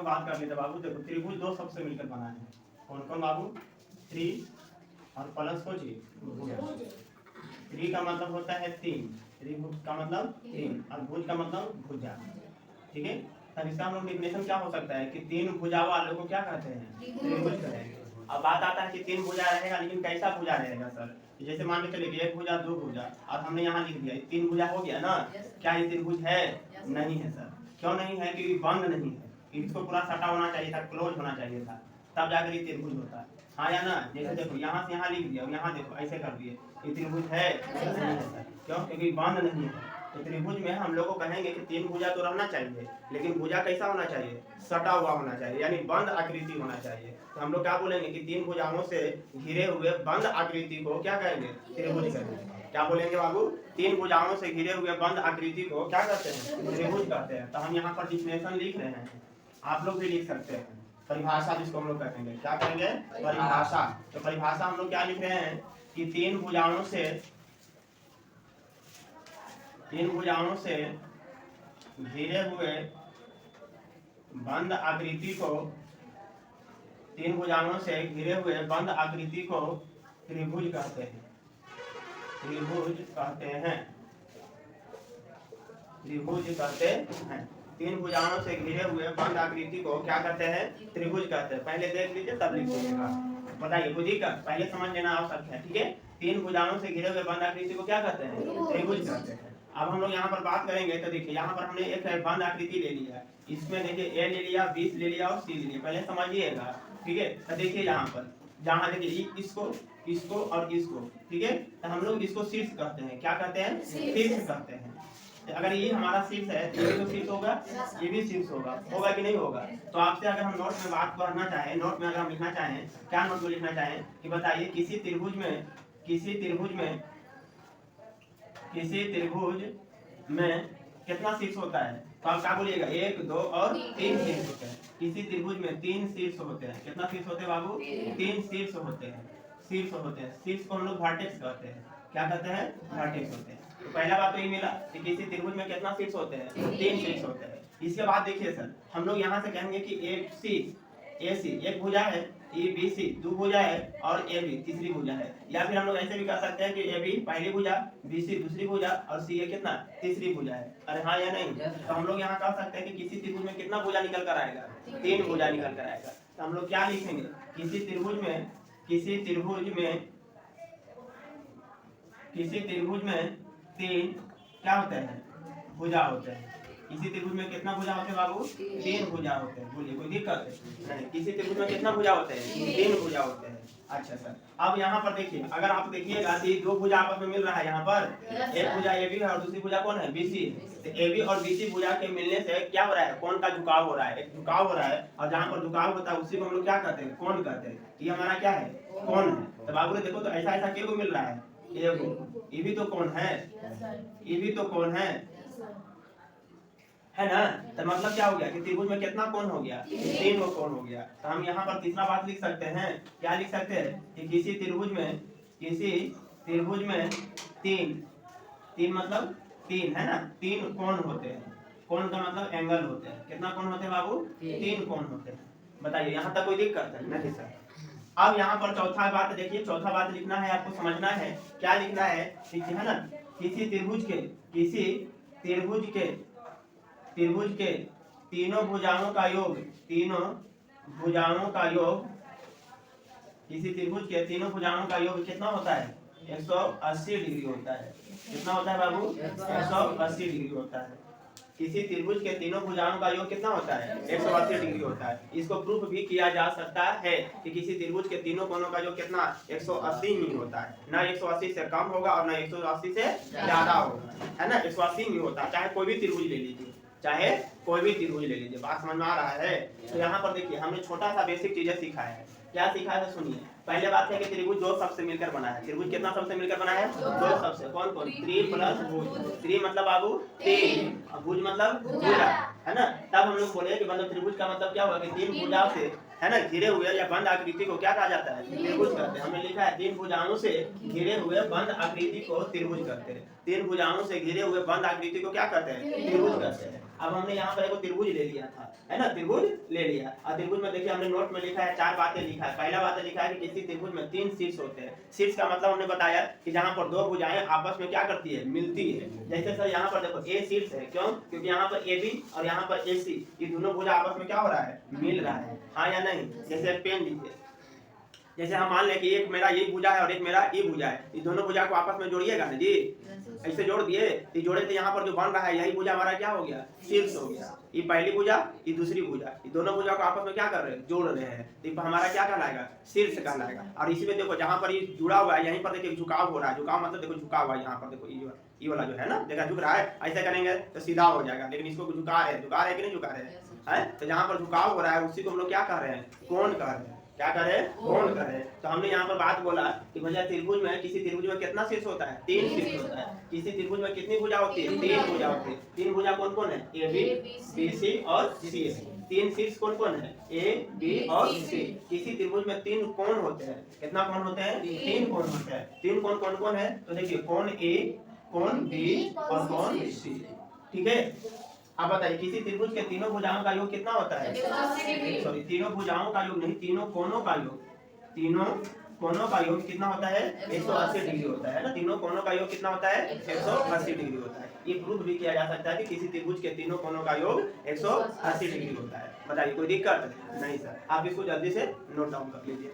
बात कर लेते बाबू। देखो त्रिभुज दो शब्द से मिलकर बना है। कौन कौन बाबू? त्रि और प्लस को जी भुज। त्रि का मतलब होता है तीन, त्रिभुज का मतलब तीन, और भुज का मतलब भुजा। ठीक है, तब इसका हम लोग डिफिनेशन क्या हो सकता है कि तीन भुजा वाले को क्या कहते हैं? त्रिभुज कहेंगे। अब बात आता है कि तीन भुजा रहेगा, लेकिन कैसा भुजा रहेगा सर? जैसे मान के चलिए एक भुजा दो भुजा, और हमने यहाँ लिख दिया तीन भुजा हो गया ना। क्या ये त्रिभुज है? नहीं है सर। क्यों नहीं है? क्योंकि बंद नहीं है, इसको पूरा सटा होना चाहिए था, क्लोज होना चाहिए था, तब जाकर ये त्रिभुज होता है। हाँ या ना? जैसे देखो यहाँ से यहाँ लिख दिया और यहाँ देखो ऐसे कर दिए, ये त्रिभुज है? नहीं है सर। क्यों? क्योंकि बंद नहीं है। तो त्रिभुज में हम लोग को कहेंगे कि तीन भुजा तो रहना चाहिए, लेकिन भुजा कैसा होना चाहिए? सटा हुआ होना चाहिए, यानी बंद आकृति होना चाहिए। तो हम लोग क्या बोलेंगे कि तीन भुजाओं से घिरे हुए बंद आकृति को क्या कहेंगे? त्रिभुज कहेंगे। क्या बोलेंगे बाबू? तीन भुजाओं से घिरे हुए बंद आकृति को क्या कहते हैं? त्रिभुज कहते हैं। तो हम यहाँ पर डिफिनेशन लिख रहे हैं, आप लोग भी लिख सकते हैं। परिभाषा जिसको हम लोग कहेंगे, क्या कहेंगे? परिभाषा। तो परिभाषा हम लोग क्या लिख रहे हैं कि तीन भुजाओं से घिरे हुए बंद आकृति को, तीन भुजाओं से घिरे हुए बंद आकृति को त्रिभुज कहते हैं। त्रिभुज कहते हैं। त्रिभुज कहते हैं। तीन भुजाओं से घिरे हुए बंद आकृति को क्या कहते हैं? त्रिभुज कहते हैं। पहले देख लीजिए तब लिखिएगा। बताइए, बुद्धि का पहले समझ लेना आवश्यक है। ठीक है, तीन भुजाओं से घिरे हुए बंद आकृति को क्या कहते हैं? त्रिभुज कहते हैं। अब हम लोग यहाँ पर बात करेंगे तो देखिए यहाँ पर हमने एक बंद आकृति ले लिया, इसमें देखिए ए ले लिया, बी ले लिया और सी ले लिया। पहले समझिएगा। ठीक है, तो देखिए यहाँ पर जहाँ देखिए इसको और इसको, ठीक है, तो हम लोग इसको शीर्ष कहते हैं। क्या कहते हैं? शीर्ष कहते हैं। अगर ये हमारा शीर्ष है तो ये भी तो शीर्ष होगा, ये भी शीर्ष होगा कि नहीं होगा? तो आपसे अगर हम नोट में बात पढ़ना चाहें, नोट में अगर हम लिखना चाहें, क्या नोट में लिखना चाहें कि बताइए किसी त्रिभुज में कितना शीर्ष होता है? तो आप क्या बोलिएगा? एक, दो और तीन शीर्ष होते हैं। किसी त्रिभुज में तीन शीर्ष होते हैं। कितना शीर्ष होते हैं बाबू? तीन शीर्ष होते हैं। शीर्ष होते हैं। शीर्ष को हम लोग वर्टेक्स कहते हैं। क्या कहते हैं? वर्टेक्स होते हैं। तो पहला बात तो ये मिला कि किसी त्रिभुज में कितना शीर्ष होते हैं? तीन शीर्ष होते हैं। इसके बाद देखिए सर, हम लोग यहाँ से कहेंगे कि ए सी एक भुजा है, ए बी सी दो भुजा है, और ए बी तीसरी भुजा है। या फिर हम लोग ऐसे भी कर सकते हैं कि ए बी पहली भुजा, बी सी दूसरी भुजा, और सी ए कितना? तीसरी भुजा है। अरे हाँ या नहीं? तो हम लोग यहाँ कह सकते हैं कि किसी त्रिभुज में कितना भुजा निकल कर आएगा? तीन भुजा निकल कर आएगा। तो हम लोग क्या लिखेंगे? किसी त्रिभुज में तीन क्या होते हैं? भुजा होते हैं। किसी त्रिभुज में कितना भुजा होते हैं बाबू? तीन भुजा होते हैं। बोलिए, कोई दिक्कत नहीं? किसी त्रिभुज में कितना भुजा होते हैं? तीन भुजा होते हैं। अच्छा सर, अब यहाँ पर देखिए, अगर आप देखिएगा कि दो भुजा आपस में मिल रहा है। यहाँ पर एक भुजा ए बी है और दूसरी भुजा कौन है? B C. तो ए बी और बी सी भुजा के मिलने से क्या हो रहा है? कोण का झुकाव हो रहा है। एक झुकाव हो रहा है, और जहाँ पर झुकाव होता है उसी को हम लोग क्या कहते हैं? कोण कहते हैं। ये हमारा क्या है? कोण है। तो बाबू देखो, तो ऐसा ऐसा क्यों मिल रहा है? ये भी तो कोण है, ये भी तो कोण है ना? तो मतलब क्या हो गया कि त्रिभुज में कितना कोण हो गया? तीन कोण हो गया। तो हम यहाँ पर तीसरा बात लिख सकते हैं। क्या लिख सकते हैं? कि किसी त्रिभुज में तीन मतलब तीन है ना, तीन कोण होते हैं। कोण का मतलब एंगल होते हैं। कितना कोण होते हैं बाबू? तीन कोण होते हैं। बताइए, यहाँ तक कोई दिक्कत है? नहीं सर। अब यहाँ पर चौथा बात देखिए, चौथा बात लिखना है, आपको समझना है। क्या लिखना है? ठीक है ना, किसी त्रिभुज के तीनों भुजाओं का योग, किसी त्रिभुज के तीनों भुजाओं का योग कितना होता है? 180 डिग्री होता है। कितना होता है बाबू? 180 डिग्री होता है। किसी त्रिभुज के तीनों भुजाओं का योग कितना होता है? 180 डिग्री होता है। इसको प्रूफ भी किया जा सकता है कि किसी त्रिभुज के तीनों कोणों का योग कितना? 180 नहीं होता है। ना 180 से कम होगा और ना 180 से ज्यादा होगा, है ना? 180 नहीं होता। चाहे कोई भी त्रिभुज ले लीजिए, बात समझ में आ रहा है? तो यहाँ पर देखिए, हमने छोटा सा बेसिक चीजें सीखा है। क्या सीखा है? सुनिए। पहले बात है कि त्रिभुज दो शब्द से मिलकर बना है। त्रिभुज कितना शब्द से मिलकर बना है? दो शब्द से। कौन कौन? त्रि प्लस भुज। त्रि मतलब बाबू तीन, और भुज मतलब भुजा, है ना? तब हम लोग बोले कि मतलब त्रिभुज का मतलब क्या हुआ कि तीन भुजाओं से, है ना, घिरे हुए या बंद आकृति को क्या कहा जाता है? त्रिभुज कहते हैं। हमने लिखा है तीन भुजाओं से घिरे हुए बंद आकृति को त्रिभुज कहते हैं। तीन भुजाओं से घिरे हुए बंद आकृति को क्या कहते हैं? त्रिभुज कहते हैं। अब हमने यहाँ पर एक त्रिभुज ले लिया था, है ना, त्रिभुज ले लिया। और त्रिभुज में देखिए हमने नोट में लिखा है 4 बातें लिखा है। पहला बात लिखा है कि किसी त्रिभुज में 3 शीर्ष होते हैं। शीर्ष का मतलब हमने बताया कि जहाँ पर 2 भुजाएं आपस में क्या करती है, मिलती है। जैसे सर यहाँ पर देखो ए शीर्ष है, क्यों? क्योंकि यहाँ पर ए बी और यहाँ पर ए सी, ये दोनों भुजा आपस में क्या हो रहा है, मिल रहा है, हाँ या नहीं? जैसे पेन लीजिए, जैसे हम मान लें कि एक मेरा ये भुजा है और एक मेरा ये भुजा है, ये दोनों भुजा को आपस में जोड़िएगा ना जी, ऐसे जोड़ दिए, ये जोड़े तो यहाँ पर जो बन रहा है यही भुजा हमारा क्या हो गया, शीर्ष हो गया। ये पहली भुजा, ये दूसरी भुजा, ये दोनों भुजा को आपस में क्या कर रहे हैं, जोड़ रहे हैं, तो हमारा क्या कहलाएगा, शीर्ष कहलाएगा। और इसी में देखो जहाँ पर ये जुड़ा हुआ है यहीं पर देखिए झुकाव हो रहा है। झुकाव मतलब देखो झुका हुआ है, यहाँ पर देखो ये वाला जो है ना, देखा झुक रहा है, ऐसा करेंगे तो सीधा हो जाएगा, लेकिन इसको झुका रहे हैं कि नहीं झुका रहे हैं, तो जहाँ पर झुकाव हो रहा है उसी को हम लोग क्या कह रहे हैं, कोण कह रहे हैं। क्या करें, कोण करें। तो हमने यहाँ पर बात बोला कि भैया त्रिभुज में, किसी त्रिभुज में कितना शीर्ष होता है, 3 शीर्ष होता है। किसी त्रिभुज में कितनी भुजा होती है, 3 भुजा होती है। 3 भुजा कौन कौन है, ए बी, बी सी और सी। 3 शीर्ष कौन कौन है, ए बी और सी। किसी त्रिभुज में 3 कोण होते हैं। कितना कोण होते हैं, 3 कोण होते हैं। 3 कोण कौन कौन है, तो देखिए कोण ए, कोण बी और कोण सी, ठीक है। अब बताइए किसी त्रिभुज के तीनों भुजाओं का योग कितना होता है, सॉरी तीनों भुजाओं का योग नहीं, तीनों कोणों का योग, तीनों कोणों का योग कितना होता है, 180 डिग्री होता है ना। तीनों कोणों का योग कितना होता है, 180 डिग्री होता है। ये प्रूफ भी किया जा सकता है कि किसी त्रिभुज के तीनों कोणों का योग 180 डिग्री होता है। बताइए कोई दिक्कत नहीं सर, आप इसको जल्दी से नोट डाउन कर लीजिए।